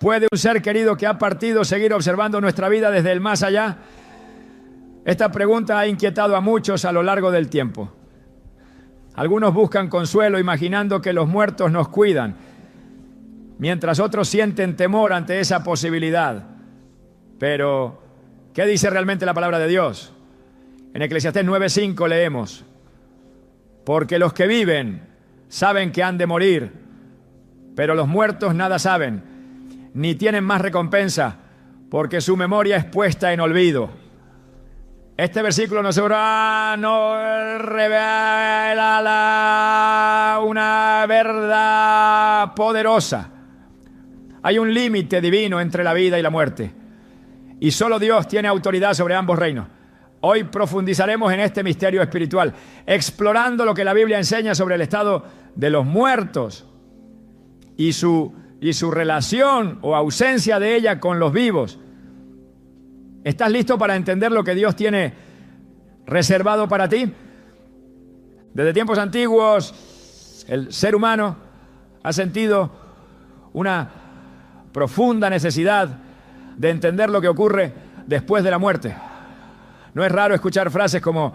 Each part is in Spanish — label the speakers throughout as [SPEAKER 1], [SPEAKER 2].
[SPEAKER 1] ¿Puede un ser querido que ha partido seguir observando nuestra vida desde el más allá? Esta pregunta ha inquietado a muchos a lo largo del tiempo. Algunos buscan consuelo imaginando que los muertos nos cuidan, mientras otros sienten temor ante esa posibilidad. Pero, ¿qué dice realmente la palabra de Dios? En Eclesiastés 9:5 leemos: porque los que viven saben que han de morir, pero los muertos nada saben, ni tienen más recompensa, porque su memoria es puesta en olvido. Este versículo nos revela una verdad poderosa. Hay un límite divino entre la vida y la muerte, y solo Dios tiene autoridad sobre ambos reinos. Hoy profundizaremos en este misterio espiritual, explorando lo que la Biblia enseña sobre el estado de los muertos y su relación o ausencia de ella con los vivos. ¿Estás listo para entender lo que Dios tiene reservado para ti? Desde tiempos antiguos, el ser humano ha sentido una profunda necesidad de entender lo que ocurre después de la muerte. No es raro escuchar frases como: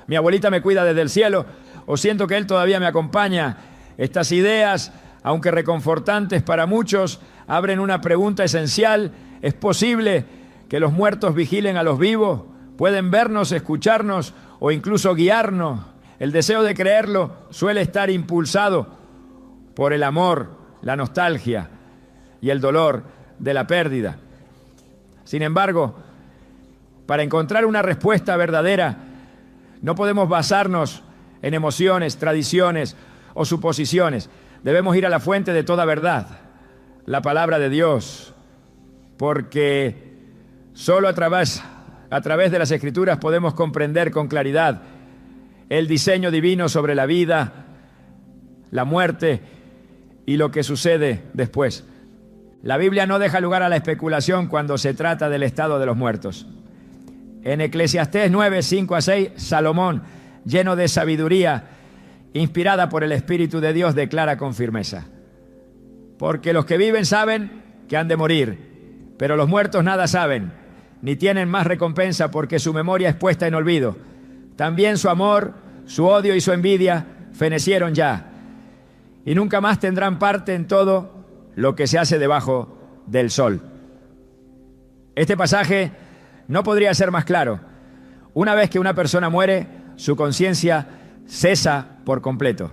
[SPEAKER 1] mi abuelita me cuida desde el cielo, o siento que Él todavía me acompaña. Estas ideas, aunque reconfortantes para muchos, abren una pregunta esencial. ¿Es posible que los muertos vigilen a los vivos? ¿Pueden vernos, escucharnos o incluso guiarnos? El deseo de creerlo suele estar impulsado por el amor, la nostalgia y el dolor de la pérdida. Sin embargo, para encontrar una respuesta verdadera, no podemos basarnos en emociones, tradiciones o suposiciones. Debemos ir a la fuente de toda verdad, la palabra de Dios, porque solo a través de las Escrituras podemos comprender con claridad el diseño divino sobre la vida, la muerte y lo que sucede después. La Biblia no deja lugar a la especulación cuando se trata del estado de los muertos. En Eclesiastés 9:5-6, Salomón, lleno de sabiduría, inspirada por el Espíritu de Dios, declara con firmeza: porque los que viven saben que han de morir, pero los muertos nada saben, ni tienen más recompensa, porque su memoria es puesta en olvido. También su amor, su odio y su envidia fenecieron ya, y nunca más tendrán parte en todo lo que se hace debajo del sol. Este pasaje no podría ser más claro. Una vez que una persona muere, su conciencia cesa por completo.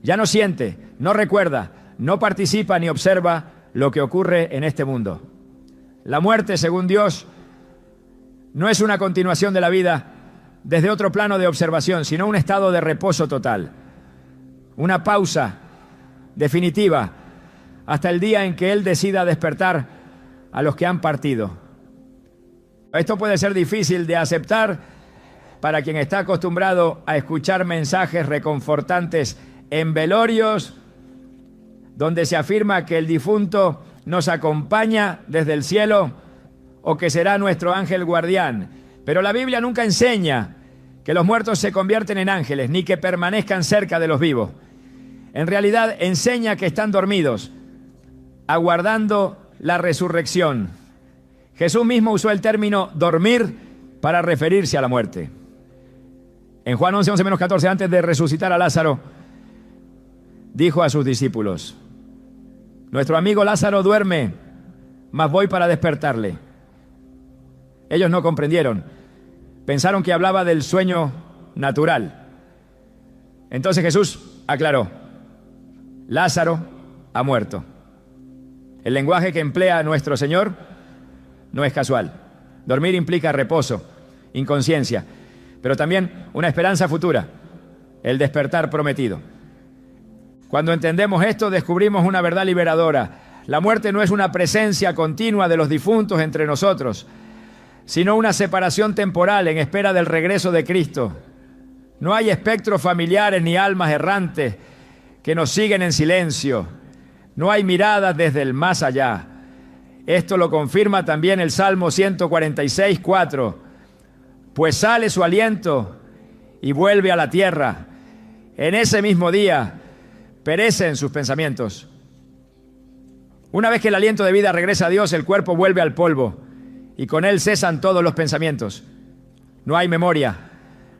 [SPEAKER 1] Ya no siente, no recuerda, no participa ni observa lo que ocurre en este mundo. La muerte, según Dios, no es una continuación de la vida desde otro plano de observación, sino un estado de reposo total. Una pausa definitiva hasta el día en que Él decida despertar a los que han partido. Esto puede ser difícil de aceptar para quien está acostumbrado a escuchar mensajes reconfortantes en velorios, donde se afirma que el difunto nos acompaña desde el cielo o que será nuestro ángel guardián. Pero la Biblia nunca enseña que los muertos se convierten en ángeles, ni que permanezcan cerca de los vivos. En realidad enseña que están dormidos, aguardando la resurrección. Jesús mismo usó el término dormir para referirse a la muerte. En Juan 11:11-14, antes de resucitar a Lázaro, dijo a sus discípulos: nuestro amigo Lázaro duerme, mas voy para despertarle. Ellos no comprendieron. Pensaron que hablaba del sueño natural. Entonces Jesús aclaró: Lázaro ha muerto. El lenguaje que emplea nuestro Señor no es casual. Dormir implica reposo, inconsciencia, pero también una esperanza futura, el despertar prometido. Cuando entendemos esto, descubrimos una verdad liberadora. La muerte no es una presencia continua de los difuntos entre nosotros, sino una separación temporal en espera del regreso de Cristo. No hay espectros familiares ni almas errantes que nos siguen en silencio. No hay miradas desde el más allá. Esto lo confirma también el Salmo 146:4. Pues sale su aliento y vuelve a la tierra. En ese mismo día perecen sus pensamientos. Una vez que el aliento de vida regresa a Dios, el cuerpo vuelve al polvo y con él cesan todos los pensamientos. No hay memoria,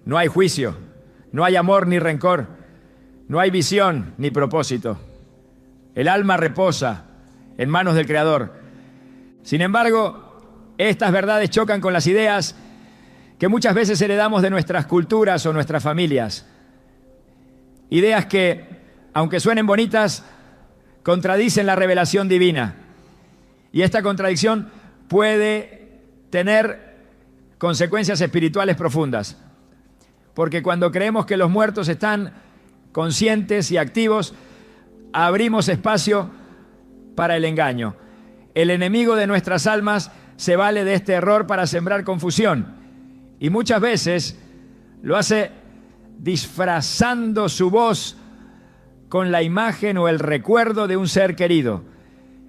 [SPEAKER 1] no hay juicio, no hay amor ni rencor, no hay visión ni propósito. El alma reposa en manos del Creador. Sin embargo, estas verdades chocan con las ideas que muchas veces heredamos de nuestras culturas o nuestras familias. Ideas que, aunque suenen bonitas, contradicen la revelación divina. Y esta contradicción puede tener consecuencias espirituales profundas. Porque cuando creemos que los muertos están conscientes y activos, abrimos espacio para el engaño. El enemigo de nuestras almas se vale de este error para sembrar confusión. Y muchas veces lo hace disfrazando su voz con la imagen o el recuerdo de un ser querido.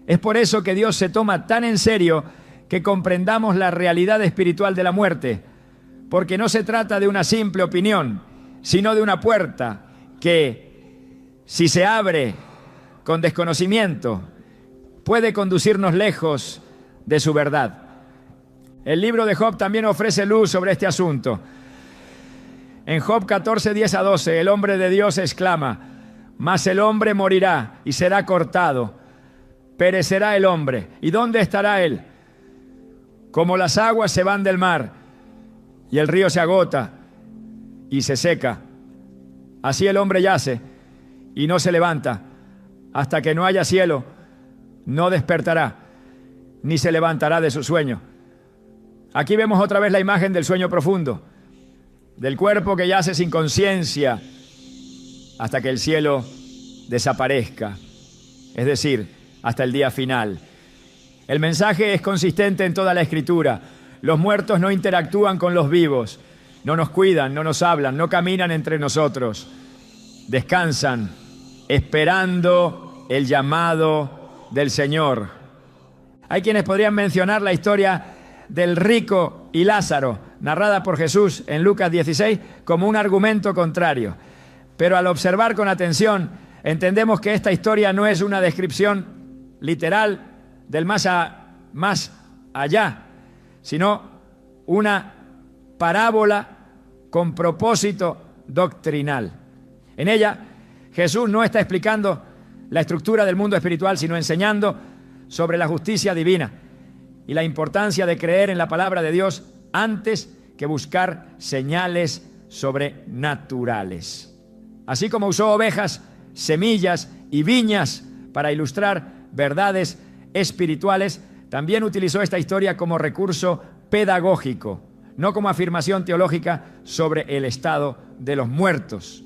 [SPEAKER 1] Es por eso que Dios se toma tan en serio que comprendamos la realidad espiritual de la muerte, porque no se trata de una simple opinión, sino de una puerta que, si se abre con desconocimiento, puede conducirnos lejos de su verdad. El libro de Job también ofrece luz sobre este asunto. En Job 14, 10-12, el hombre de Dios exclama: mas el hombre morirá y será cortado, perecerá el hombre. ¿Y dónde estará él? Como las aguas se van del mar y el río se agota y se seca, así el hombre yace y no se levanta. Hasta que no haya cielo, no despertará, ni se levantará de su sueño. Aquí vemos otra vez la imagen del sueño profundo, del cuerpo que yace sin conciencia hasta que el cielo desaparezca, es decir, hasta el día final. El mensaje es consistente en toda la Escritura. Los muertos no interactúan con los vivos, no nos cuidan, no nos hablan, no caminan entre nosotros. Descansan, esperando el llamado del Señor. Hay quienes podrían mencionar la historia del rico y Lázaro, narrada por Jesús en Lucas 16, como un argumento contrario. Pero al observar con atención, entendemos que esta historia no es una descripción literal del más allá, sino una parábola con propósito doctrinal. En ella, Jesús no está explicando la estructura del mundo espiritual, sino enseñando sobre la justicia divina y la importancia de creer en la palabra de Dios antes que buscar señales sobrenaturales. Así como usó ovejas, semillas y viñas para ilustrar verdades espirituales, también utilizó esta historia como recurso pedagógico, no como afirmación teológica sobre el estado de los muertos.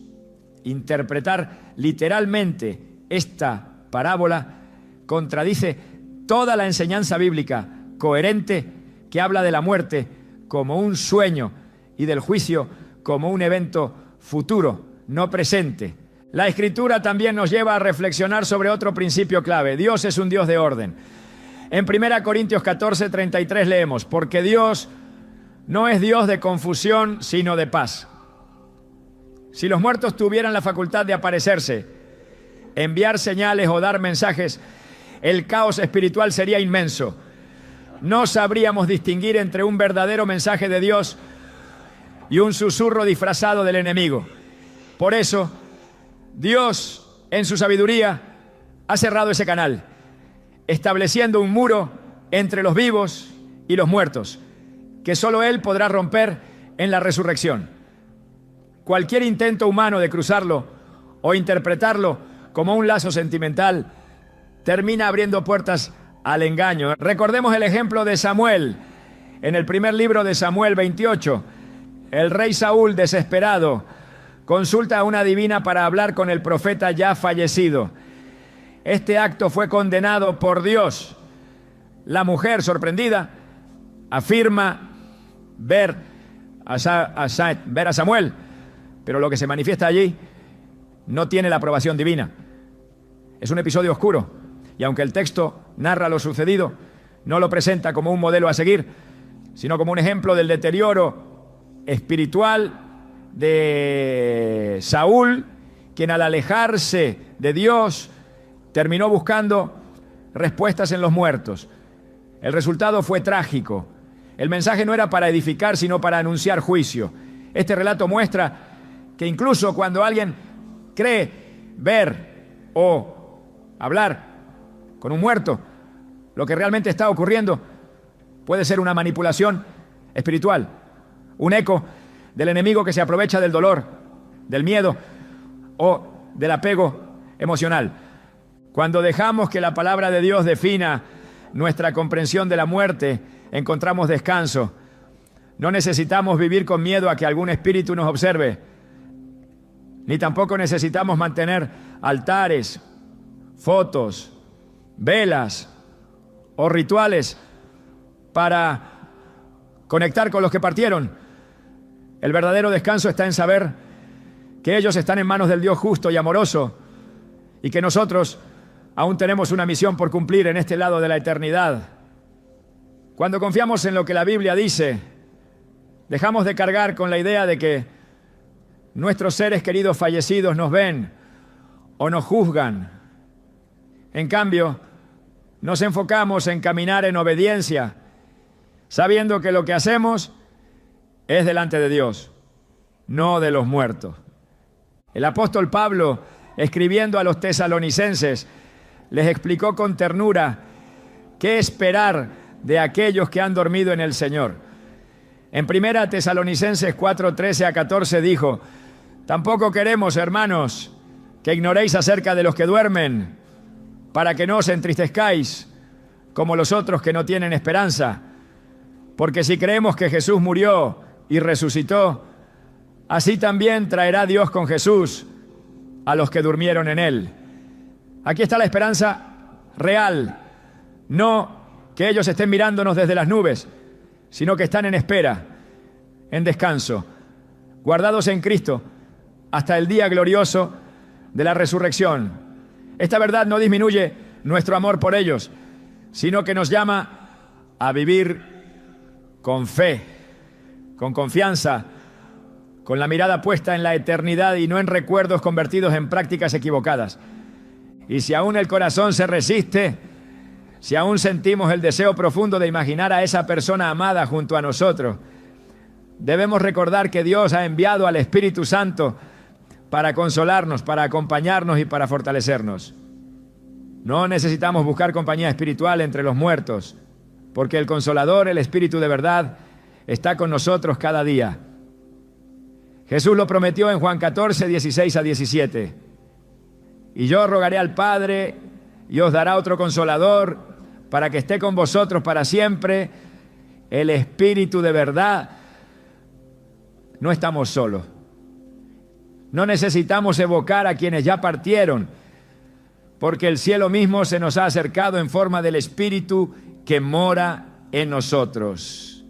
[SPEAKER 1] Interpretar literalmente esta parábola contradice toda la enseñanza bíblica coherente que habla de la muerte como un sueño y del juicio como un evento futuro, no presente. La Escritura también nos lleva a reflexionar sobre otro principio clave. Dios es un Dios de orden. En 1 Corintios 14, 33 leemos: porque Dios no es Dios de confusión, sino de paz. Si los muertos tuvieran la facultad de aparecerse, enviar señales o dar mensajes, el caos espiritual sería inmenso. No sabríamos distinguir entre un verdadero mensaje de Dios y un susurro disfrazado del enemigo. Por eso, Dios, en su sabiduría, ha cerrado ese canal, estableciendo un muro entre los vivos y los muertos, que solo Él podrá romper en la resurrección. Cualquier intento humano de cruzarlo o interpretarlo como un lazo sentimental termina abriendo puertas al engaño. Recordemos el ejemplo de Samuel. En el primer libro de Samuel 28, el rey Saúl, desesperado, consulta a una divina para hablar con el profeta ya fallecido. Este acto fue condenado por Dios. La mujer, sorprendida, afirma ver a Samuel, pero lo que se manifiesta allí no tiene la aprobación divina. Es un episodio oscuro, y aunque el texto narra lo sucedido, no lo presenta como un modelo a seguir, sino como un ejemplo del deterioro espiritual de Saúl, quien al alejarse de Dios terminó buscando respuestas en los muertos. El resultado fue trágico. El mensaje no era para edificar, sino para anunciar juicio. Este relato muestra que incluso cuando alguien cree ver o hablar con un muerto, lo que realmente está ocurriendo puede ser una manipulación espiritual, un eco del enemigo que se aprovecha del dolor, del miedo o del apego emocional. Cuando dejamos que la palabra de Dios defina nuestra comprensión de la muerte, encontramos descanso. No necesitamos vivir con miedo a que algún espíritu nos observe, ni tampoco necesitamos mantener altares, fotos, velas o rituales para conectar con los que partieron. El verdadero descanso está en saber que ellos están en manos del Dios justo y amoroso y que nosotros aún tenemos una misión por cumplir en este lado de la eternidad. Cuando confiamos en lo que la Biblia dice, dejamos de cargar con la idea de que nuestros seres queridos fallecidos nos ven o nos juzgan. En cambio, nos enfocamos en caminar en obediencia, sabiendo que lo que hacemos es delante de Dios, no de los muertos. El apóstol Pablo, escribiendo a los tesalonicenses, les explicó con ternura qué esperar de aquellos que han dormido en el Señor. En 1 Tesalonicenses 4:13 a 14 dijo: tampoco queremos, hermanos, que ignoréis acerca de los que duermen, para que no os entristezcáis como los otros que no tienen esperanza. Porque si creemos que Jesús murió y resucitó, así también traerá Dios con Jesús a los que durmieron en Él. Aquí está la esperanza real, no que ellos estén mirándonos desde las nubes, sino que están en espera, en descanso, guardados en Cristo hasta el día glorioso de la resurrección. Esta verdad no disminuye nuestro amor por ellos, sino que nos llama a vivir con fe, con confianza, con la mirada puesta en la eternidad y no en recuerdos convertidos en prácticas equivocadas. Y si aún el corazón se resiste, si aún sentimos el deseo profundo de imaginar a esa persona amada junto a nosotros, debemos recordar que Dios ha enviado al Espíritu Santo para consolarnos, para acompañarnos y para fortalecernos. No necesitamos buscar compañía espiritual entre los muertos, porque el Consolador, el Espíritu de verdad, está con nosotros cada día. Jesús lo prometió en Juan 14, 16 a 17. Y yo rogaré al Padre y os dará otro Consolador para que esté con vosotros para siempre, el Espíritu de verdad. No estamos solos. No necesitamos evocar a quienes ya partieron, porque el cielo mismo se nos ha acercado en forma del Espíritu que mora en nosotros.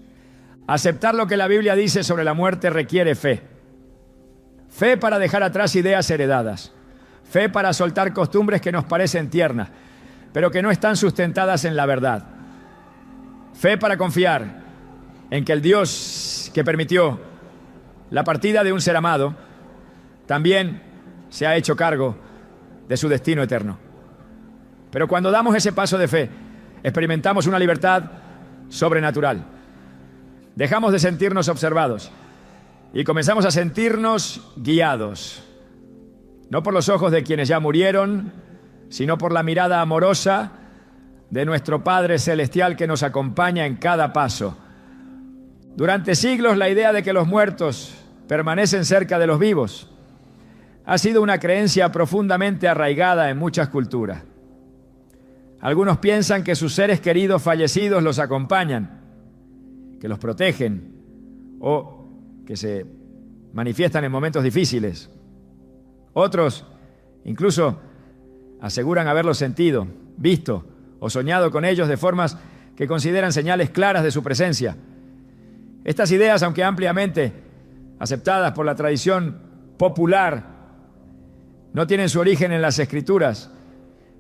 [SPEAKER 1] Aceptar lo que la Biblia dice sobre la muerte requiere fe. Fe para dejar atrás ideas heredadas. Fe para soltar costumbres que nos parecen tiernas, pero que no están sustentadas en la verdad. Fe para confiar en que el Dios que permitió la partida de un ser amado también se ha hecho cargo de su destino eterno. Pero cuando damos ese paso de fe, experimentamos una libertad sobrenatural. Dejamos de sentirnos observados y comenzamos a sentirnos guiados, no por los ojos de quienes ya murieron, sino por la mirada amorosa de nuestro Padre Celestial que nos acompaña en cada paso. Durante siglos, la idea de que los muertos permanecen cerca de los vivos ha sido una creencia profundamente arraigada en muchas culturas. Algunos piensan que sus seres queridos fallecidos los acompañan, que los protegen o que se manifiestan en momentos difíciles. Otros incluso aseguran haberlos sentido, visto o soñado con ellos de formas que consideran señales claras de su presencia. Estas ideas, aunque ampliamente aceptadas por la tradición popular, no tienen su origen en las Escrituras,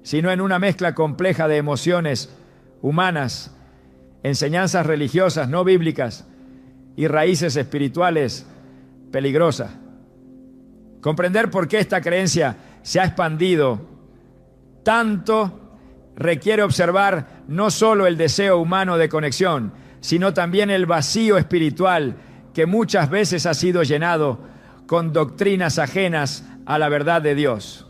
[SPEAKER 1] sino en una mezcla compleja de emociones humanas, enseñanzas religiosas no bíblicas y raíces espirituales peligrosas. Comprender por qué esta creencia se ha expandido tanto requiere observar no solo el deseo humano de conexión, sino también el vacío espiritual que muchas veces ha sido llenado con doctrinas ajenas a la verdad de Dios.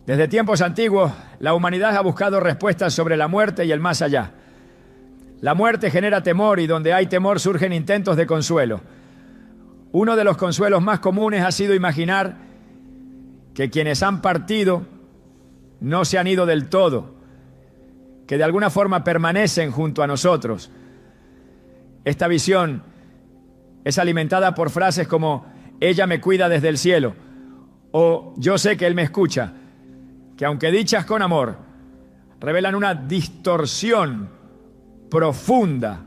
[SPEAKER 1] Desde tiempos antiguos, la humanidad ha buscado respuestas sobre la muerte y el más allá. La muerte genera temor y donde hay temor surgen intentos de consuelo. Uno de los consuelos más comunes ha sido imaginar que quienes han partido no se han ido del todo, que de alguna forma permanecen junto a nosotros. Esta visión es alimentada por frases como «ella me cuida desde el cielo» o «yo sé que él me escucha», que aunque dichas con amor, revelan una distorsión profunda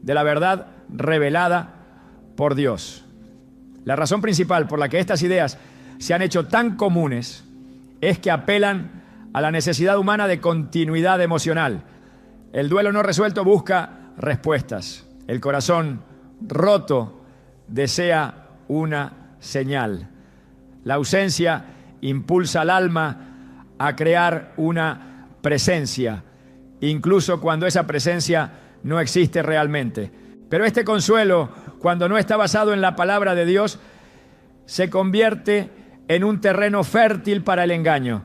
[SPEAKER 1] de la verdad revelada por Dios. La razón principal por la que estas ideas se han hecho tan comunes es que apelan a la necesidad humana de continuidad emocional. El duelo no resuelto busca respuestas. El corazón roto desea una señal. La ausencia impulsa al alma a crear una presencia, incluso cuando esa presencia no existe realmente. Pero este consuelo, cuando no está basado en la palabra de Dios, se convierte en un terreno fértil para el engaño.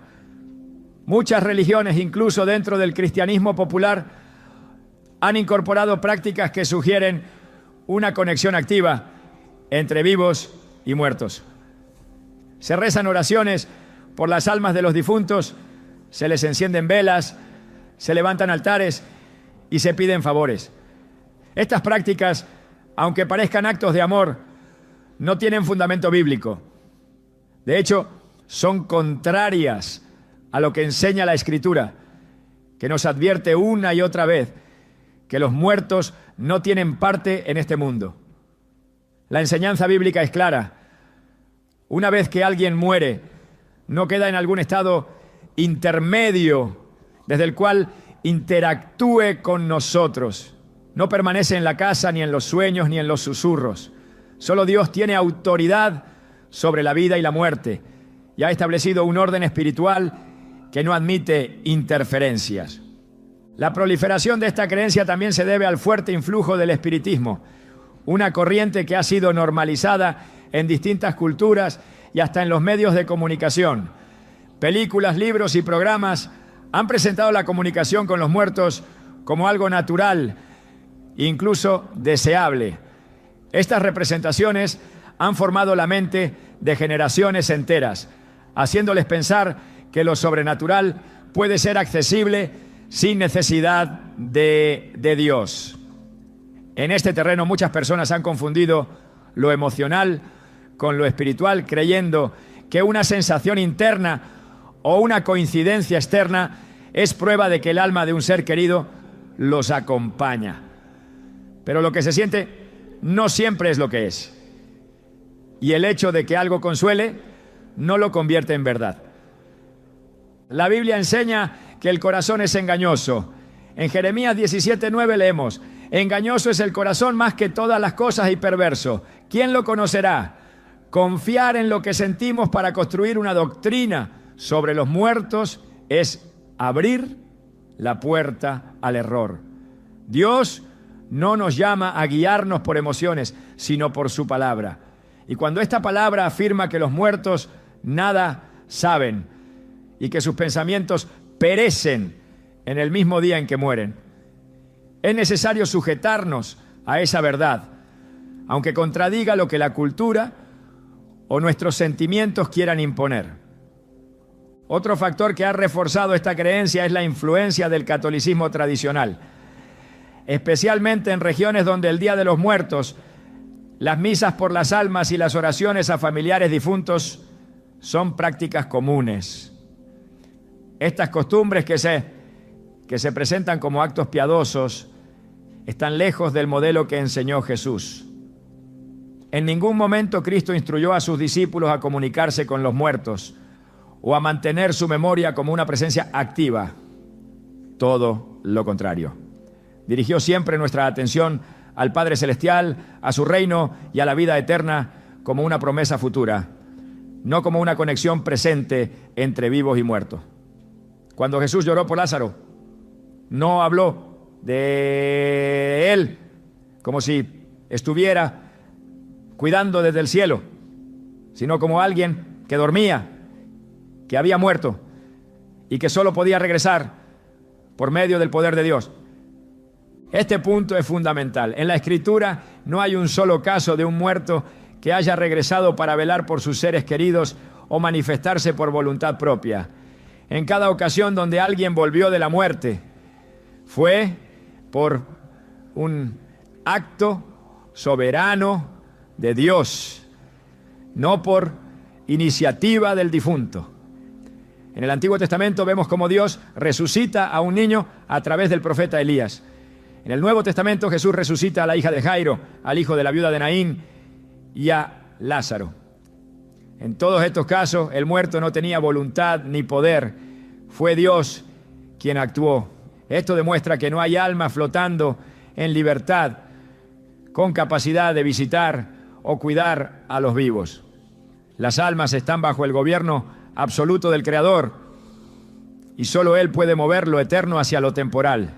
[SPEAKER 1] Muchas religiones, incluso dentro del cristianismo popular, han incorporado prácticas que sugieren una conexión activa entre vivos y muertos. Se rezan oraciones por las almas de los difuntos, se les encienden velas, se levantan altares y se piden favores. Estas prácticas, aunque parezcan actos de amor, no tienen fundamento bíblico. De hecho, son contrarias a lo que enseña la Escritura, que nos advierte una y otra vez que los muertos no tienen parte en este mundo. La enseñanza bíblica es clara. Una vez que alguien muere, no queda en algún estado intermedio desde el cual interactúe con nosotros. No permanece en la casa, ni en los sueños, ni en los susurros. Solo Dios tiene autoridad sobre la vida y la muerte y ha establecido un orden espiritual que no admite interferencias. La proliferación de esta creencia también se debe al fuerte influjo del espiritismo, una corriente que ha sido normalizada en distintas culturas y hasta en los medios de comunicación. Películas, libros y programas han presentado la comunicación con los muertos como algo natural, incluso deseable. Estas representaciones han formado la mente de generaciones enteras, haciéndoles pensar que lo sobrenatural puede ser accesible sin necesidad de Dios. En este terreno muchas personas han confundido lo emocional con lo espiritual, creyendo que una sensación interna o una coincidencia externa es prueba de que el alma de un ser querido los acompaña. Pero lo que se siente no siempre es lo que es. Y el hecho de que algo consuele no lo convierte en verdad. La Biblia enseña que el corazón es engañoso. En Jeremías 17:9 leemos: engañoso es el corazón más que todas las cosas y perverso. ¿Quién lo conocerá? Confiar en lo que sentimos para construir una doctrina sobre los muertos es abrir la puerta al error. Dios no nos llama a guiarnos por emociones, sino por su palabra. Y cuando esta palabra afirma que los muertos nada saben y que sus pensamientos perecen en el mismo día en que mueren, es necesario sujetarnos a esa verdad, aunque contradiga lo que la cultura o nuestros sentimientos quieran imponer. Otro factor que ha reforzado esta creencia es la influencia del catolicismo tradicional, especialmente en regiones donde el Día de los Muertos, las misas por las almas y las oraciones a familiares difuntos son prácticas comunes. Estas costumbres que se presentan como actos piadosos están lejos del modelo que enseñó Jesús. En ningún momento Cristo instruyó a sus discípulos a comunicarse con los muertos o a mantener su memoria como una presencia activa. Todo lo contrario. Dirigió siempre nuestra atención al Padre Celestial, a su reino y a la vida eterna como una promesa futura, no como una conexión presente entre vivos y muertos. Cuando Jesús lloró por Lázaro, no habló de él como si estuviera cuidando desde el cielo, sino como alguien que dormía, que había muerto y que solo podía regresar por medio del poder de Dios. Este punto es fundamental. En la Escritura no hay un solo caso de un muerto que haya regresado para velar por sus seres queridos o manifestarse por voluntad propia. En cada ocasión donde alguien volvió de la muerte, fue por un acto soberano de Dios, no por iniciativa del difunto. En el Antiguo Testamento vemos cómo Dios resucita a un niño a través del profeta Elías. En el Nuevo Testamento Jesús resucita a la hija de Jairo, al hijo de la viuda de Naín y a Lázaro. En todos estos casos el muerto no tenía voluntad ni poder, fue Dios quien actuó. Esto demuestra que no hay alma flotando en libertad con capacidad de visitar o cuidar a los vivos. Las almas están bajo el gobierno absoluto del Creador y solo Él puede mover lo eterno hacia lo temporal.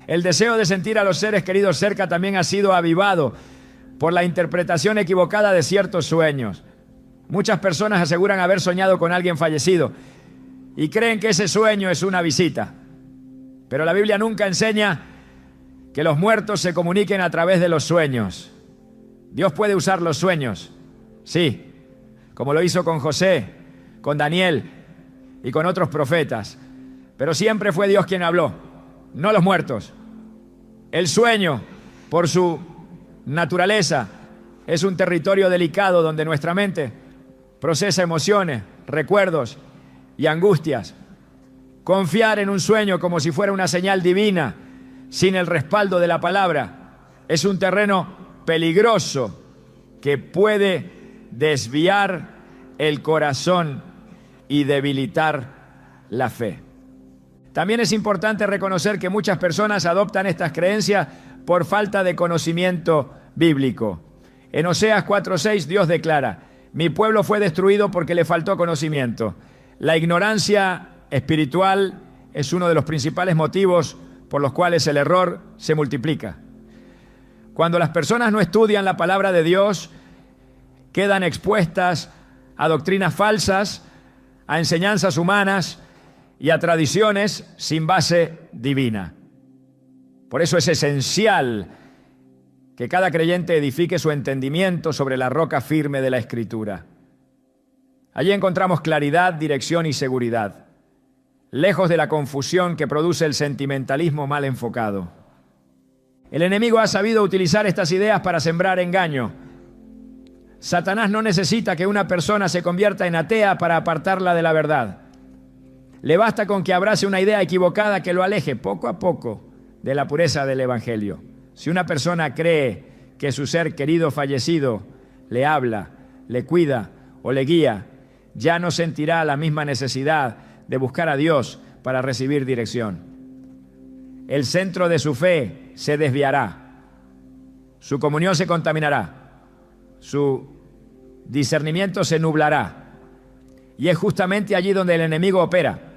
[SPEAKER 1] El deseo de sentir a los seres queridos cerca también ha sido avivado por la interpretación equivocada de ciertos sueños. Muchas personas aseguran haber soñado con alguien fallecido y creen que ese sueño es una visita. Pero la Biblia nunca enseña que los muertos se comuniquen a través de los sueños. Dios puede usar los sueños, sí, como lo hizo con José, con Daniel y con otros profetas. Pero siempre fue Dios quien habló, no los muertos. El sueño, por su naturaleza, es un territorio delicado donde nuestra mente procesa emociones, recuerdos y angustias. Confiar en un sueño como si fuera una señal divina, sin el respaldo de la palabra, es un terreno peligroso que puede desviar el corazón y debilitar la fe. También es importante reconocer que muchas personas adoptan estas creencias por falta de conocimiento bíblico. En Oseas 4:6 Dios declara: mi pueblo fue destruido porque le faltó conocimiento. La ignorancia espiritual es uno de los principales motivos por los cuales el error se multiplica. Cuando las personas no estudian la palabra de Dios, quedan expuestas a doctrinas falsas, a enseñanzas humanas y a tradiciones sin base divina. Por eso es esencial que cada creyente edifique su entendimiento sobre la roca firme de la Escritura. Allí encontramos claridad, dirección y seguridad, lejos de la confusión que produce el sentimentalismo mal enfocado. El enemigo ha sabido utilizar estas ideas para sembrar engaño. Satanás no necesita que una persona se convierta en atea para apartarla de la verdad. Le basta con que abrace una idea equivocada que lo aleje poco a poco de la pureza del Evangelio. Si una persona cree que su ser querido fallecido le habla, le cuida o le guía, ya no sentirá la misma necesidad de buscar a Dios para recibir dirección. El centro de su fe se desviará, su comunión se contaminará, su discernimiento se nublará. Y es justamente allí donde el enemigo opera,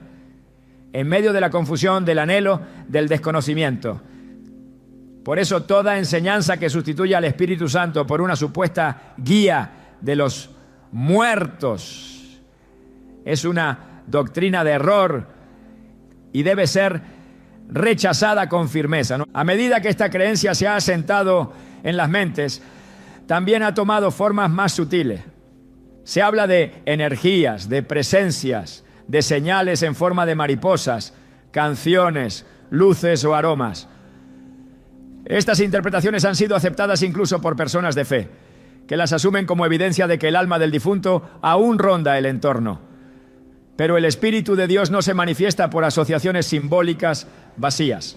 [SPEAKER 1] en medio de la confusión, del anhelo, del desconocimiento. Por eso toda enseñanza que sustituya al Espíritu Santo por una supuesta guía de los muertos es una doctrina de error y debe ser rechazada con firmeza, ¿no? A medida que esta creencia se ha asentado en las mentes, también ha tomado formas más sutiles. Se habla de energías, de presencias, de señales en forma de mariposas, canciones, luces o aromas. Estas interpretaciones han sido aceptadas incluso por personas de fe, que las asumen como evidencia de que el alma del difunto aún ronda el entorno. Pero el Espíritu de Dios no se manifiesta por asociaciones simbólicas vacías.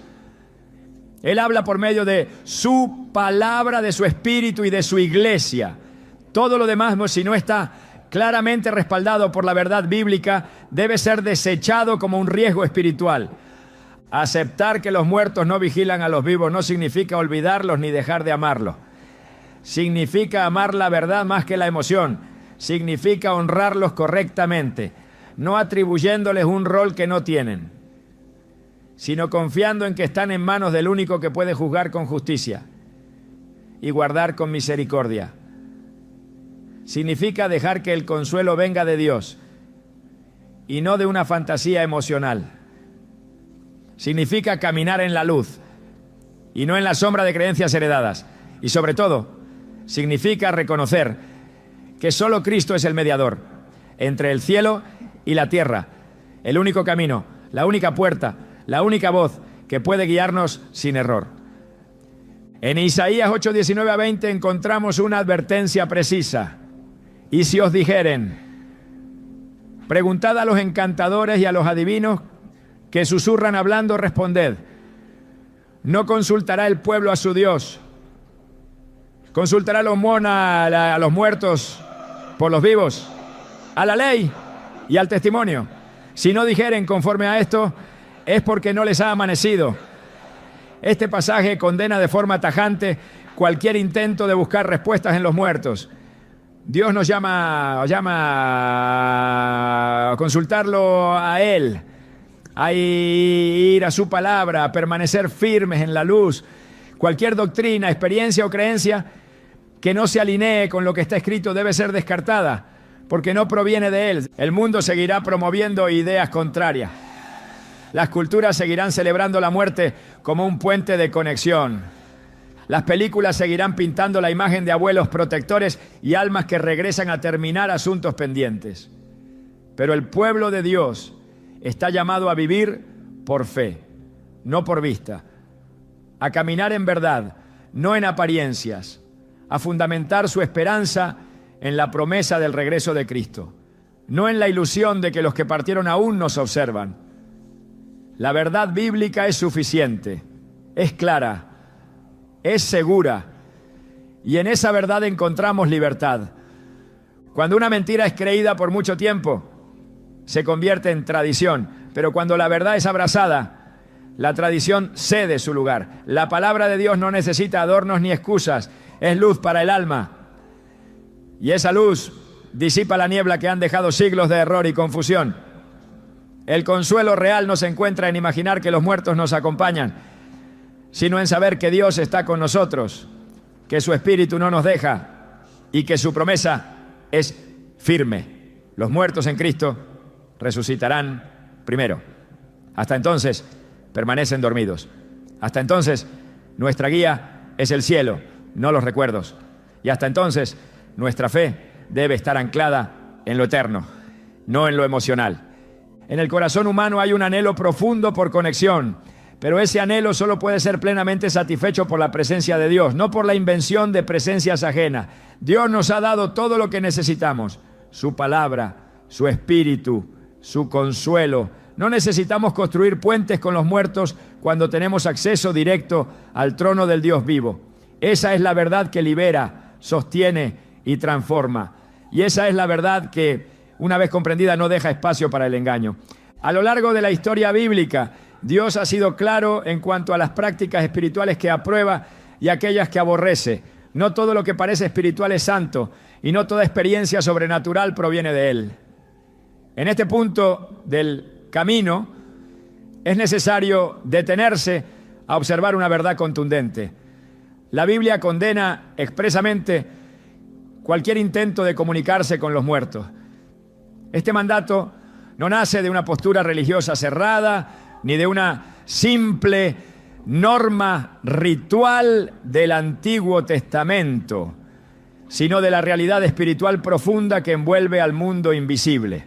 [SPEAKER 1] Él habla por medio de su palabra, de su Espíritu y de su iglesia. Todo lo demás, si no está claramente respaldado por la verdad bíblica, debe ser desechado como un riesgo espiritual. Aceptar que los muertos no vigilan a los vivos no significa olvidarlos ni dejar de amarlos. Significa amar la verdad más que la emoción. Significa honrarlos correctamente. no atribuyéndoles un rol que no tienen, sino confiando en que están en manos del único que puede juzgar con justicia y guardar con misericordia. Significa dejar que el consuelo venga de Dios y no de una fantasía emocional. Significa caminar en la luz y no en la sombra de creencias heredadas. Y sobre todo, significa reconocer que solo Cristo es el mediador entre el cielo y la tierra, el único camino, la única puerta, la única voz que puede guiarnos sin error. En Isaías 8, 19 a 20 encontramos una advertencia precisa. Y si os dijeren, preguntad a los encantadores y a los adivinos que susurran hablando, responded, ¿no consultará el pueblo a su Dios? ¿Consultará a los muertos por los vivos? ¿A la ley y al testimonio? Si no dijeren conforme a esto, es porque no les ha amanecido. Este pasaje condena de forma tajante cualquier intento de buscar respuestas en los muertos. Dios nos llama a consultarlo a Él, a ir a su palabra, a permanecer firmes en la luz. Cualquier doctrina, experiencia o creencia que no se alinee con lo que está escrito debe ser descartada, porque no proviene de Él. El mundo seguirá promoviendo ideas contrarias. Las culturas seguirán celebrando la muerte como un puente de conexión. Las películas seguirán pintando la imagen de abuelos protectores y almas que regresan a terminar asuntos pendientes. Pero el pueblo de Dios está llamado a vivir por fe, no por vista, a caminar en verdad, no en apariencias, a fundamentar su esperanza en la promesa del regreso de Cristo, no en la ilusión de que los que partieron aún nos observan. La verdad bíblica es suficiente, es clara, es segura, y en esa verdad encontramos libertad. Cuando una mentira es creída por mucho tiempo, se convierte en tradición, pero cuando la verdad es abrazada, la tradición cede su lugar. La palabra de Dios no necesita adornos ni excusas, es luz para el alma, y esa luz disipa la niebla que han dejado siglos de error y confusión. El consuelo real no se encuentra en imaginar que los muertos nos acompañan, sino en saber que Dios está con nosotros, que su Espíritu no nos deja y que su promesa es firme. Los muertos en Cristo resucitarán primero. Hasta entonces permanecen dormidos. Hasta entonces nuestra guía es el cielo, no los recuerdos. Y hasta entonces nuestra fe debe estar anclada en lo eterno, no en lo emocional. En el corazón humano hay un anhelo profundo por conexión, pero ese anhelo solo puede ser plenamente satisfecho por la presencia de Dios, no por la invención de presencias ajenas. Dios nos ha dado todo lo que necesitamos, su palabra, su espíritu, su consuelo. No necesitamos construir puentes con los muertos cuando tenemos acceso directo al trono del Dios vivo. Esa es la verdad que libera, sostiene y transforma. Y esa es la verdad que, una vez comprendida, no deja espacio para el engaño. A lo largo de la historia bíblica, Dios ha sido claro en cuanto a las prácticas espirituales que aprueba y aquellas que aborrece. No todo lo que parece espiritual es santo y no toda experiencia sobrenatural proviene de Él. En este punto del camino es necesario detenerse a observar una verdad contundente. La Biblia condena expresamente cualquier intento de comunicarse con los muertos. Este mandato no nace de una postura religiosa cerrada, ni de una simple norma ritual del Antiguo Testamento, sino de la realidad espiritual profunda que envuelve al mundo invisible.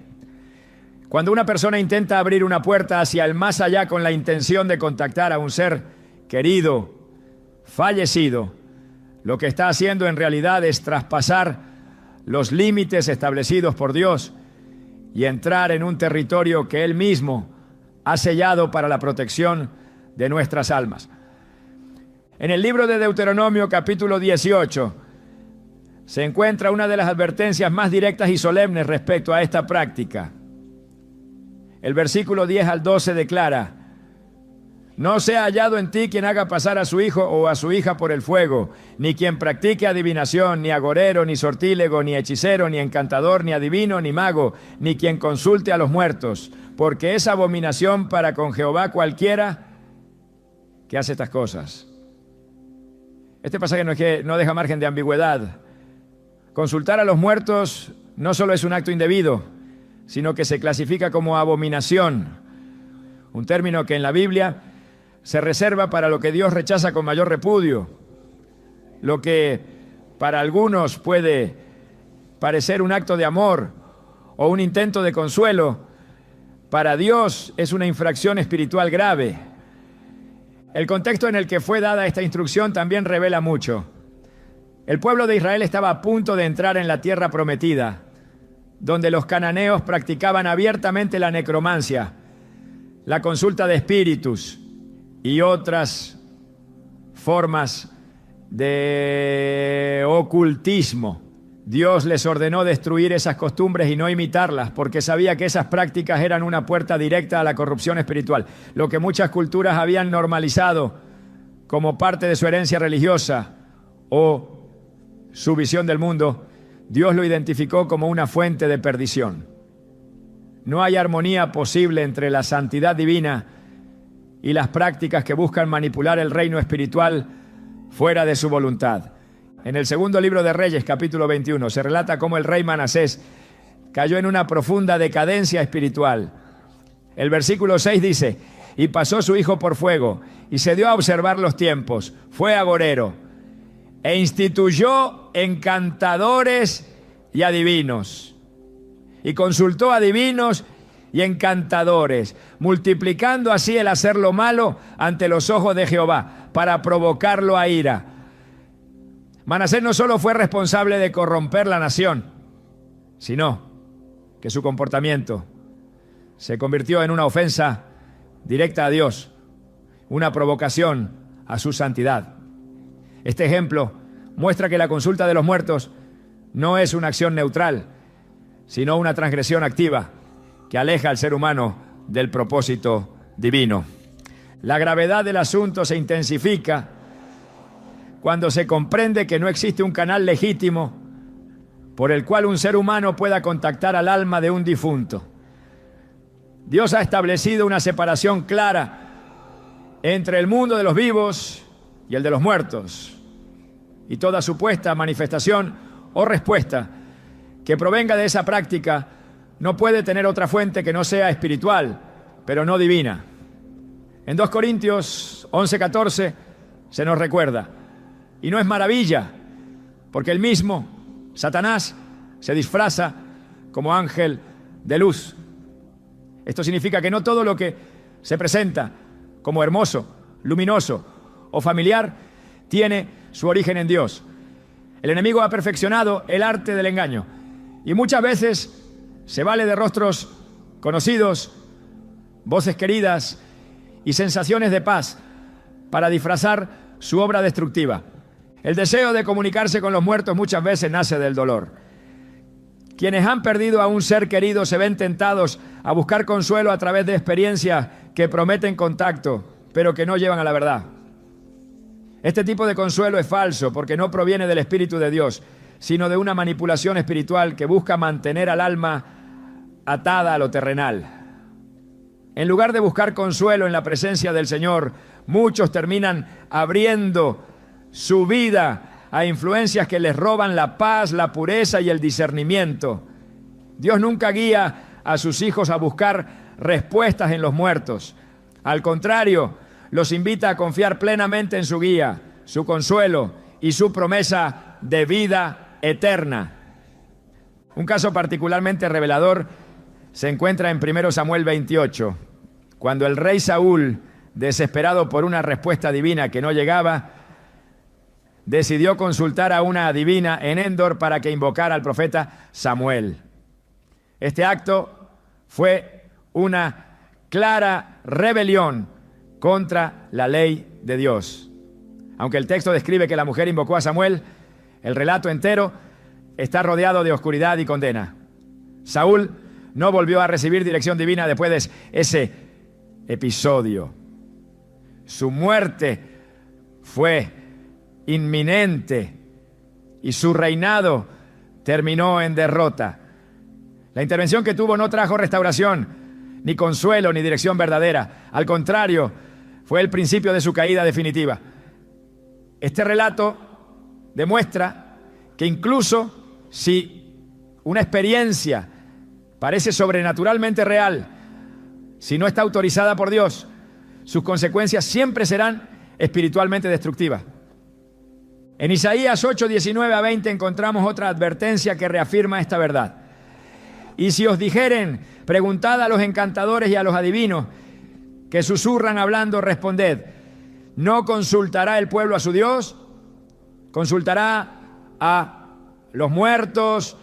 [SPEAKER 1] Cuando una persona intenta abrir una puerta hacia el más allá con la intención de contactar a un ser querido, fallecido, lo que está haciendo en realidad es traspasar los límites establecidos por Dios y entrar en un territorio que Él mismo ha sellado para la protección de nuestras almas. En el libro de Deuteronomio, capítulo 18, se encuentra una de las advertencias más directas y solemnes respecto a esta práctica. El versículo 10 al 12 declara: No sea hallado en ti quien haga pasar a su hijo o a su hija por el fuego, ni quien practique adivinación, ni agorero, ni sortílego, ni hechicero, ni encantador, ni adivino, ni mago, ni quien consulte a los muertos, porque es abominación para con Jehová cualquiera que hace estas cosas. Este pasaje no deja margen de ambigüedad. Consultar a los muertos no solo es un acto indebido, sino que se clasifica como abominación, un término que en la Biblia se reserva para lo que Dios rechaza con mayor repudio. Lo que para algunos puede parecer un acto de amor o un intento de consuelo, para Dios es una infracción espiritual grave. El contexto en el que fue dada esta instrucción también revela mucho. El pueblo de Israel estaba a punto de entrar en la tierra prometida, donde los cananeos practicaban abiertamente la necromancia, la consulta de espíritus y otras formas de ocultismo. Dios les ordenó destruir esas costumbres y no imitarlas, porque sabía que esas prácticas eran una puerta directa a la corrupción espiritual. Lo que muchas culturas habían normalizado como parte de su herencia religiosa o su visión del mundo, Dios lo identificó como una fuente de perdición. No hay armonía posible entre la santidad divina y las prácticas que buscan manipular el reino espiritual fuera de su voluntad. En el segundo libro de Reyes, capítulo 21, se relata cómo el rey Manasés cayó en una profunda decadencia espiritual. El versículo 6 dice: y pasó su hijo por fuego, y se dio a observar los tiempos, fue agorero, e instituyó encantadores y adivinos, y consultó adivinos y encantadores, multiplicando así el hacer lo malo ante los ojos de Jehová, para provocarlo a ira. Manasés no solo fue responsable de corromper la nación, sino que su comportamiento se convirtió en una ofensa directa a Dios, una provocación a su santidad. Este ejemplo muestra que la consulta de los muertos no es una acción neutral, sino una transgresión activa que aleja al ser humano del propósito divino. La gravedad del asunto se intensifica cuando se comprende que no existe un canal legítimo por el cual un ser humano pueda contactar al alma de un difunto. Dios ha establecido una separación clara entre el mundo de los vivos y el de los muertos, y toda supuesta manifestación o respuesta que provenga de esa práctica no puede tener otra fuente que no sea espiritual, pero no divina. En 2 Corintios 11:14 se nos recuerda: y no es maravilla, porque el mismo Satanás se disfraza como ángel de luz. Esto significa que no todo lo que se presenta como hermoso, luminoso o familiar tiene su origen en Dios. El enemigo ha perfeccionado el arte del engaño y muchas veces se vale de rostros conocidos, voces queridas y sensaciones de paz para disfrazar su obra destructiva. El deseo de comunicarse con los muertos muchas veces nace del dolor. Quienes han perdido a un ser querido se ven tentados a buscar consuelo a través de experiencias que prometen contacto, pero que no llevan a la verdad. Este tipo de consuelo es falso porque no proviene del Espíritu de Dios, sino de una manipulación espiritual que busca mantener al alma atada a lo terrenal. En lugar de buscar consuelo en la presencia del Señor, muchos terminan abriendo su vida a influencias que les roban la paz, la pureza y el discernimiento. Dios nunca guía a sus hijos a buscar respuestas en los muertos. Al contrario, los invita a confiar plenamente en su guía, su consuelo y su promesa de vida eterna. Un caso particularmente revelador se encuentra en 1 Samuel 28, cuando el rey Saúl, desesperado por una respuesta divina que no llegaba, decidió consultar a una adivina en Endor para que invocara al profeta Samuel. Este acto fue una clara rebelión contra la ley de Dios. Aunque el texto describe que la mujer invocó a Samuel, el relato entero está rodeado de oscuridad y condena. Saúl no volvió a recibir dirección divina después de ese episodio. Su muerte fue inminente y su reinado terminó en derrota. La intervención que tuvo no trajo restauración, ni consuelo, ni dirección verdadera. Al contrario, fue el principio de su caída definitiva. Este relato demuestra que incluso si una experiencia parece sobrenaturalmente real, si no está autorizada por Dios, sus consecuencias siempre serán espiritualmente destructivas. En Isaías 8, 19 a 20 encontramos otra advertencia que reafirma esta verdad. Y si os dijeren, preguntad a los encantadores y a los adivinos, que susurran hablando, responded, ¿no consultará el pueblo a su Dios? ¿Consultará a los muertos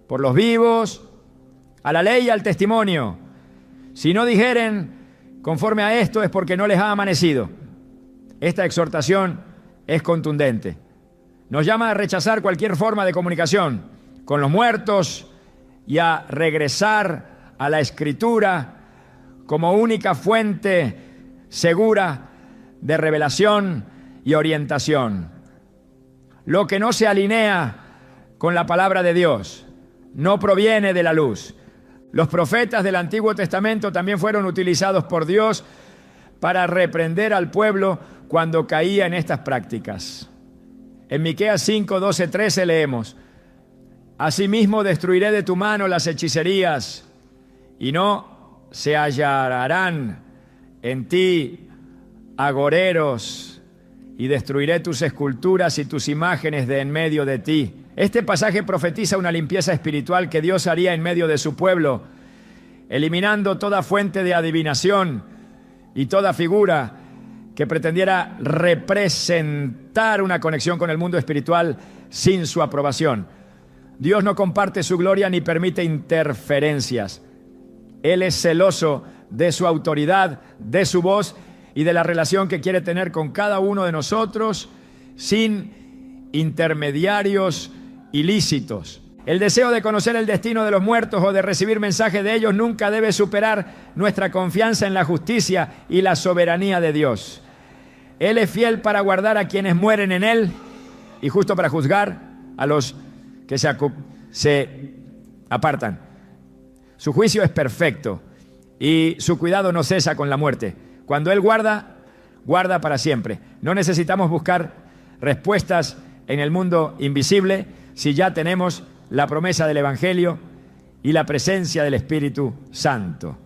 [SPEAKER 1] por los vivos, a la ley y al testimonio? Si no dijeren conforme a esto es porque no les ha amanecido. Esta exhortación es contundente. Nos llama a rechazar cualquier forma de comunicación con los muertos y a regresar a la Escritura como única fuente segura de revelación y orientación. Lo que no se alinea con la palabra de Dios no proviene de la luz. Los profetas del Antiguo Testamento también fueron utilizados por Dios para reprender al pueblo cuando caía en estas prácticas. En Miqueas 5, 12, 13 leemos: Asimismo destruiré de tu mano las hechicerías, y no se hallarán en ti agoreros, y destruiré tus esculturas y tus imágenes de en medio de ti. Este pasaje profetiza una limpieza espiritual que Dios haría en medio de su pueblo, eliminando toda fuente de adivinación y toda figura que pretendiera representar una conexión con el mundo espiritual sin su aprobación. Dios no comparte su gloria ni permite interferencias. Él es celoso de su autoridad, de su voz y de la relación que quiere tener con cada uno de nosotros sin intermediarios ilícitos. El deseo de conocer el destino de los muertos o de recibir mensajes de ellos nunca debe superar nuestra confianza en la justicia y la soberanía de Dios. Él es fiel para guardar a quienes mueren en Él y justo para juzgar a los que se apartan. Su juicio es perfecto y su cuidado no cesa con la muerte. Cuando Él guarda, guarda para siempre. No necesitamos buscar respuestas en el mundo invisible si ya tenemos la promesa del Evangelio y la presencia del Espíritu Santo.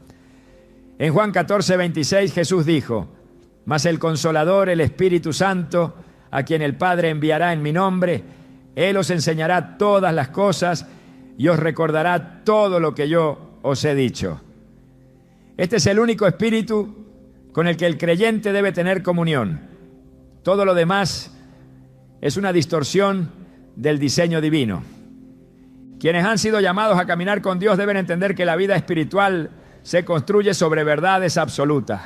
[SPEAKER 1] En Juan 14, 26 Jesús dijo: Mas el Consolador, el Espíritu Santo, a quien el Padre enviará en mi nombre, Él os enseñará todas las cosas y os recordará todo lo que yo os he dicho. Este es el único Espíritu con el que el creyente debe tener comunión. Todo lo demás es una distorsión del diseño divino. Quienes han sido llamados a caminar con Dios deben entender que la vida espiritual se construye sobre verdades absolutas.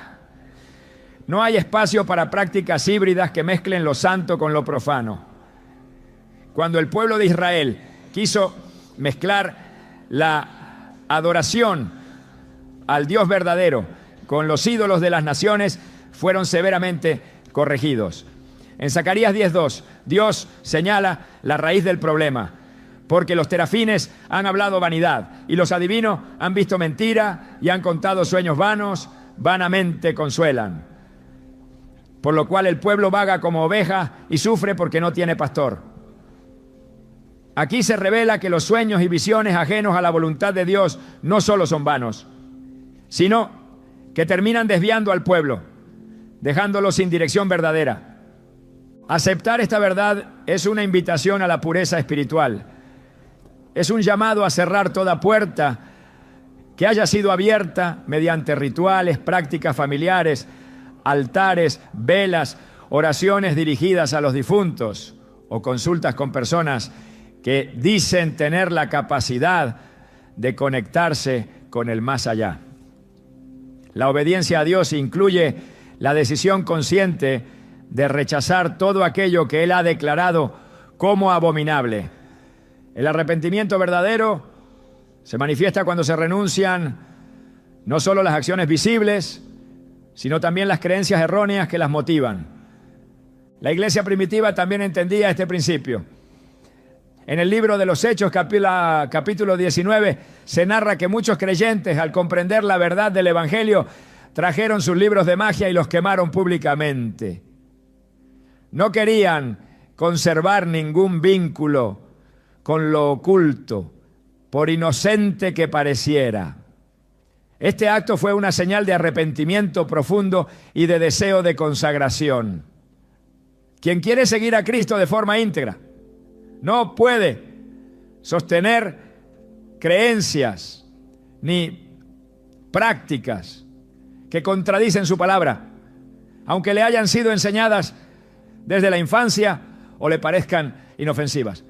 [SPEAKER 1] No hay espacio para prácticas híbridas que mezclen lo santo con lo profano. Cuando el pueblo de Israel quiso mezclar la adoración al Dios verdadero con los ídolos de las naciones, fueron severamente corregidos. En Zacarías 10:2, Dios señala la raíz del problema, porque los terafines han hablado vanidad y los adivinos han visto mentira y han contado sueños vanos, vanamente consuelan. Por lo cual el pueblo vaga como oveja y sufre porque no tiene pastor. Aquí se revela que los sueños y visiones ajenos a la voluntad de Dios no solo son vanos, sino que terminan desviando al pueblo, dejándolo sin dirección verdadera. Aceptar esta verdad es una invitación a la pureza espiritual. Es un llamado a cerrar toda puerta que haya sido abierta mediante rituales, prácticas familiares, altares, velas, oraciones dirigidas a los difuntos o consultas con personas que dicen tener la capacidad de conectarse con el más allá. La obediencia a Dios incluye la decisión consciente de rechazar todo aquello que Él ha declarado como abominable. El arrepentimiento verdadero se manifiesta cuando se renuncian no solo las acciones visibles, sino también las creencias erróneas que las motivan. La iglesia primitiva también entendía este principio. En el libro de los Hechos, capítulo 19, se narra que muchos creyentes, al comprender la verdad del Evangelio, trajeron sus libros de magia y los quemaron públicamente. No querían conservar ningún vínculo con lo oculto, por inocente que pareciera. Este acto fue una señal de arrepentimiento profundo y de deseo de consagración. Quien quiere seguir a Cristo de forma íntegra no puede sostener creencias ni prácticas que contradicen su palabra, aunque le hayan sido enseñadas desde la infancia o le parezcan inofensivas.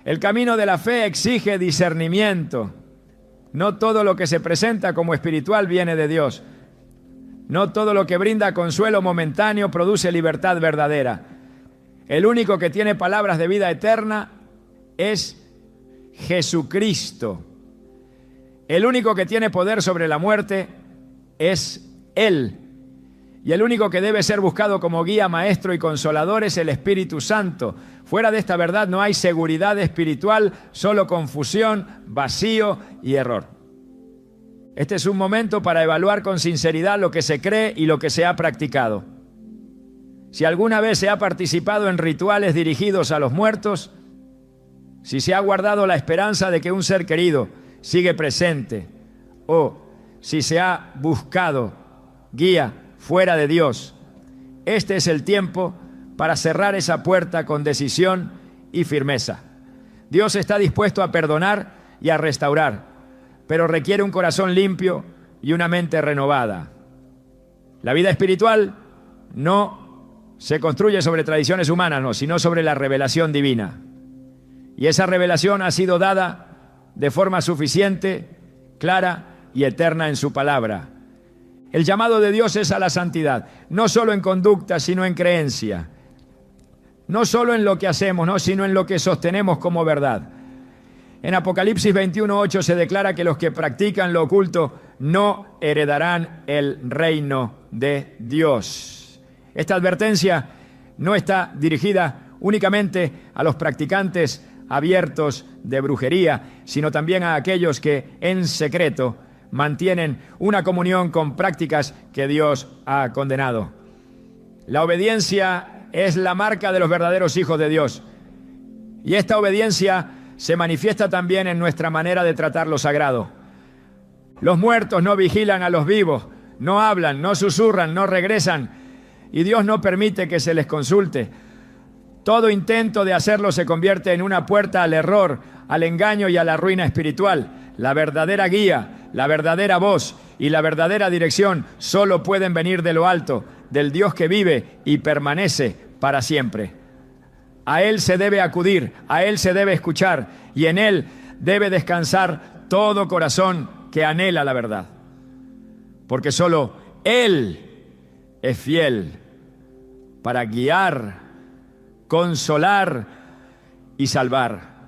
[SPEAKER 1] El camino de la fe exige discernimiento. No todo lo que se presenta como espiritual viene de Dios. No todo lo que brinda consuelo momentáneo produce libertad verdadera. El único que tiene palabras de vida eterna es Jesucristo. El único que tiene poder sobre la muerte es Él. Y el único que debe ser buscado como guía, maestro y consolador es el Espíritu Santo. Fuera de esta verdad no hay seguridad espiritual, solo confusión, vacío y error. Este es un momento para evaluar con sinceridad lo que se cree y lo que se ha practicado. Si alguna vez se ha participado en rituales dirigidos a los muertos, si se ha guardado la esperanza de que un ser querido sigue presente, o si se ha buscado guía fuera de Dios, este es el tiempo para cerrar esa puerta con decisión y firmeza. Dios está dispuesto a perdonar y a restaurar, pero requiere un corazón limpio y una mente renovada. La vida espiritual no se construye sobre tradiciones humanas, no, sino sobre la revelación divina. Y esa revelación ha sido dada de forma suficiente, clara y eterna en su palabra. El llamado de Dios es a la santidad, no solo en conducta, sino en creencia. No solo en lo que hacemos, no, sino en lo que sostenemos como verdad. En Apocalipsis 21:8 se declara que los que practican lo oculto no heredarán el reino de Dios. Esta advertencia no está dirigida únicamente a los practicantes abiertos de brujería, sino también a aquellos que en secreto mantienen una comunión con prácticas que Dios ha condenado. La obediencia es la marca de los verdaderos hijos de Dios. Y esta obediencia se manifiesta también en nuestra manera de tratar lo sagrado. Los muertos no vigilan a los vivos, no hablan, no susurran, no regresan, y Dios no permite que se les consulte. Todo intento de hacerlo se convierte en una puerta al error, al engaño y a la ruina espiritual. La verdadera guía, la verdadera voz y la verdadera dirección solo pueden venir de lo alto, del Dios que vive y permanece para siempre. A Él se debe acudir, a Él se debe escuchar y en Él debe descansar todo corazón que anhela la verdad. Porque solo Él es fiel para guiar, consolar y salvar.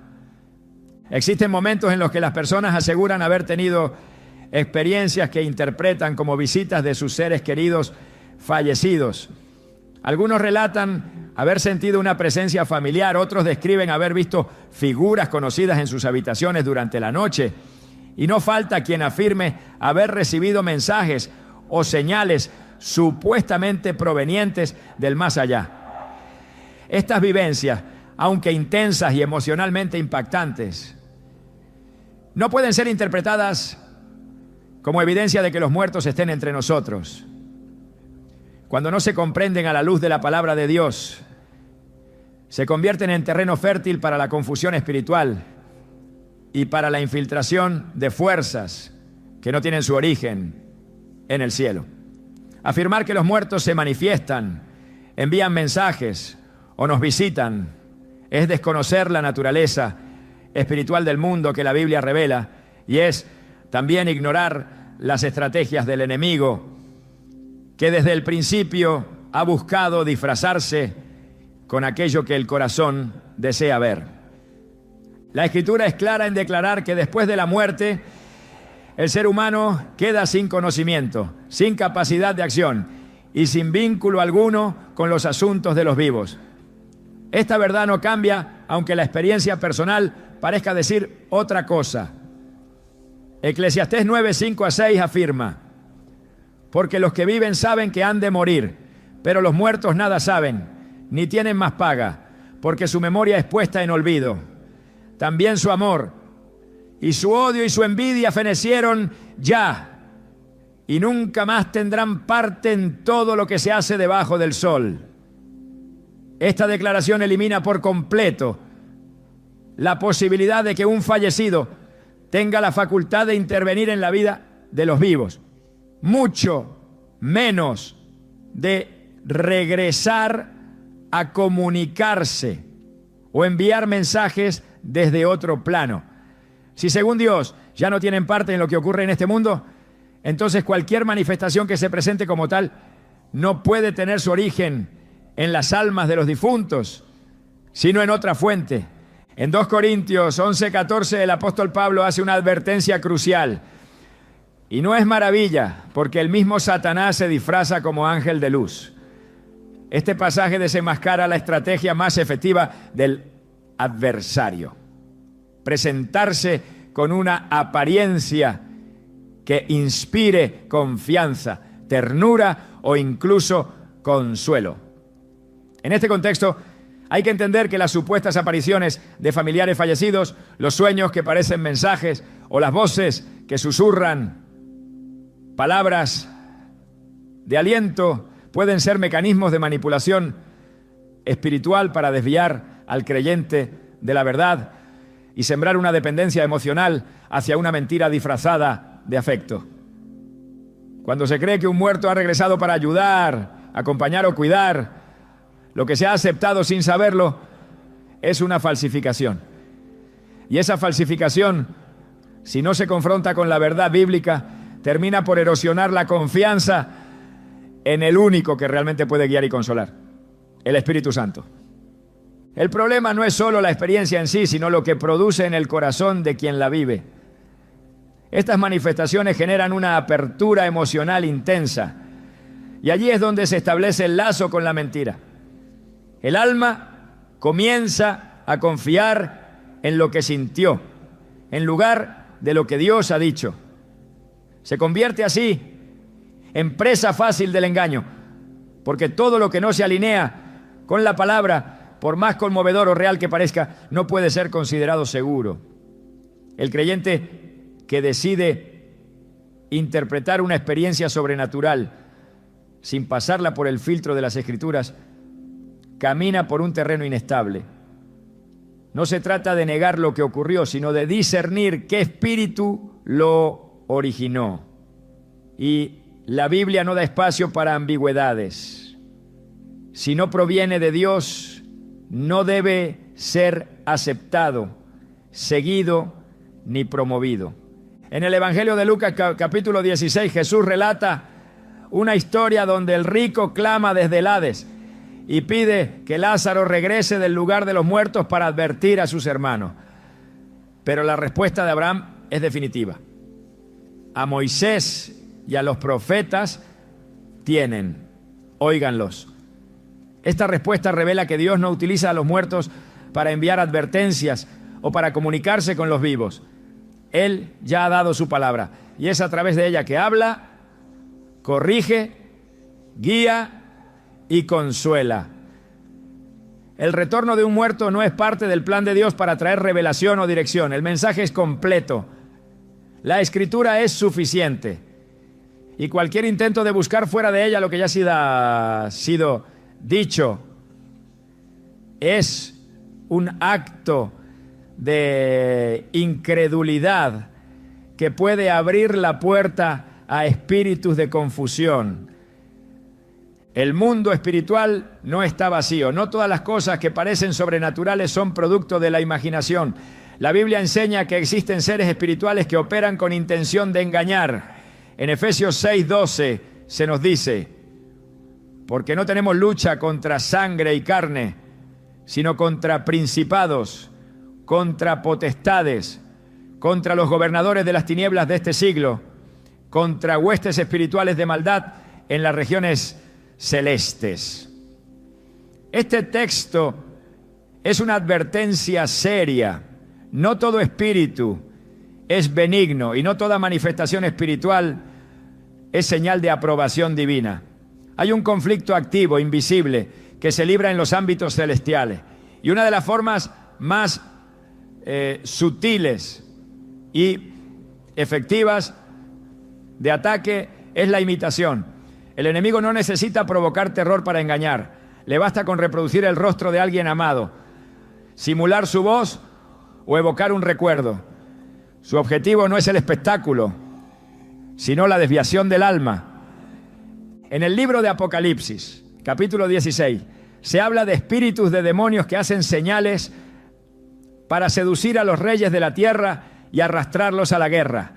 [SPEAKER 1] Existen momentos en los que las personas aseguran haber tenido experiencias que interpretan como visitas de sus seres queridos fallecidos. Algunos relatan haber sentido una presencia familiar, otros describen haber visto figuras conocidas en sus habitaciones durante la noche. Y no falta quien afirme haber recibido mensajes o señales supuestamente provenientes del más allá. Estas vivencias, aunque intensas y emocionalmente impactantes, no pueden ser interpretadas como evidencia de que los muertos estén entre nosotros. Cuando no se comprenden a la luz de la palabra de Dios, se convierten en terreno fértil para la confusión espiritual y para la infiltración de fuerzas que no tienen su origen en el cielo. Afirmar que los muertos se manifiestan, envían mensajes o nos visitan es desconocer la naturaleza espiritual del mundo que la Biblia revela y es también ignorar las estrategias del enemigo que desde el principio ha buscado disfrazarse con aquello que el corazón desea ver. La Escritura es clara en declarar que después de la muerte el ser humano queda sin conocimiento, sin capacidad de acción y sin vínculo alguno con los asuntos de los vivos. Esta verdad no cambia, aunque la experiencia personal parezca decir otra cosa. Eclesiastés 9, 5 a 6 afirma: porque los que viven saben que han de morir, pero los muertos nada saben, ni tienen más paga, porque su memoria es puesta en olvido. También su amor y su odio y su envidia fenecieron ya, y nunca más tendrán parte en todo lo que se hace debajo del sol. Esta declaración elimina por completo la posibilidad de que un fallecido tenga la facultad de intervenir en la vida de los vivos, mucho menos de regresar a comunicarse o enviar mensajes desde otro plano. Si según Dios ya no tienen parte en lo que ocurre en este mundo, entonces cualquier manifestación que se presente como tal no puede tener su origen en las almas de los difuntos, sino en otra fuente. En 2 Corintios 11:14 el apóstol Pablo hace una advertencia crucial. Y no es maravilla, porque el mismo Satanás se disfraza como ángel de luz. Este pasaje desenmascara la estrategia más efectiva del adversario: presentarse con una apariencia que inspire confianza, ternura o incluso consuelo. En este contexto, hay que entender que las supuestas apariciones de familiares fallecidos, los sueños que parecen mensajes o las voces que susurran palabras de aliento pueden ser mecanismos de manipulación espiritual para desviar al creyente de la verdad y sembrar una dependencia emocional hacia una mentira disfrazada de afecto. Cuando se cree que un muerto ha regresado para ayudar, acompañar o cuidar, lo que se ha aceptado sin saberlo es una falsificación. Y esa falsificación, si no se confronta con la verdad bíblica, termina por erosionar la confianza en el único que realmente puede guiar y consolar, el Espíritu Santo. El problema no es solo la experiencia en sí, sino lo que produce en el corazón de quien la vive. Estas manifestaciones generan una apertura emocional intensa, y allí es donde se establece el lazo con la mentira. El alma comienza a confiar en lo que sintió, en lugar de lo que Dios ha dicho. Se convierte así en presa fácil del engaño, porque todo lo que no se alinea con la palabra, por más conmovedor o real que parezca, no puede ser considerado seguro. El creyente que decide interpretar una experiencia sobrenatural sin pasarla por el filtro de las Escrituras, camina por un terreno inestable. No se trata de negar lo que ocurrió, sino de discernir qué espíritu lo originó. Y la Biblia no da espacio para ambigüedades. Si no proviene de Dios, no debe ser aceptado, seguido ni promovido. En el Evangelio de Lucas, capítulo 16, Jesús relata una historia donde el rico clama desde el Hades y pide que Lázaro regrese del lugar de los muertos para advertir a sus hermanos. Pero la respuesta de Abraham es definitiva. A Moisés y a los profetas tienen, óiganlos. Esta respuesta revela que Dios no utiliza a los muertos para enviar advertencias o para comunicarse con los vivos. Él ya ha dado su palabra y es a través de ella que habla, corrige, guía y consuela. El retorno de un muerto no es parte del plan de Dios para traer revelación o dirección. El mensaje es completo. La Escritura es suficiente. Y cualquier intento de buscar fuera de ella lo que ya ha sido dicho es un acto de incredulidad que puede abrir la puerta a espíritus de confusión. El mundo espiritual no está vacío. No todas las cosas que parecen sobrenaturales son producto de la imaginación. La Biblia enseña que existen seres espirituales que operan con intención de engañar. En Efesios 6:12 se nos dice: porque no tenemos lucha contra sangre y carne, sino contra principados, contra potestades, contra los gobernadores de las tinieblas de este siglo, contra huestes espirituales de maldad en las regiones celestes. Este texto es una advertencia seria. No todo espíritu es benigno y no toda manifestación espiritual es señal de aprobación divina. Hay un conflicto activo, invisible, que se libra en los ámbitos celestiales. Y una de las formas más sutiles y efectivas de ataque es la imitación. El enemigo no necesita provocar terror para engañar. Le basta con reproducir el rostro de alguien amado, simular su voz o evocar un recuerdo. Su objetivo no es el espectáculo, sino la desviación del alma. En el libro de Apocalipsis, capítulo 16, se habla de espíritus de demonios que hacen señales para seducir a los reyes de la tierra y arrastrarlos a la guerra.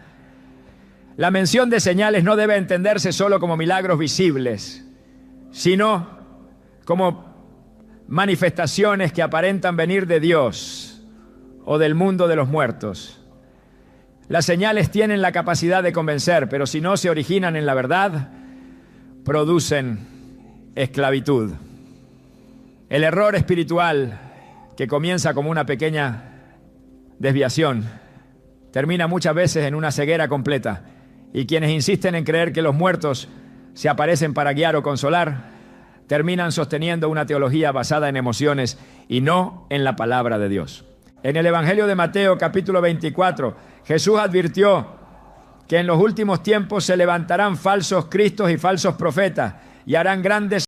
[SPEAKER 1] La mención de señales no debe entenderse solo como milagros visibles, sino como manifestaciones que aparentan venir de Dios o del mundo de los muertos. Las señales tienen la capacidad de convencer, pero si no se originan en la verdad, producen esclavitud. El error espiritual, que comienza como una pequeña desviación, termina muchas veces en una ceguera completa. Y quienes insisten en creer que los muertos se aparecen para guiar o consolar, terminan sosteniendo una teología basada en emociones y no en la palabra de Dios. En el Evangelio de Mateo, capítulo 24, Jesús advirtió que en los últimos tiempos se levantarán falsos cristos y falsos profetas y harán grandes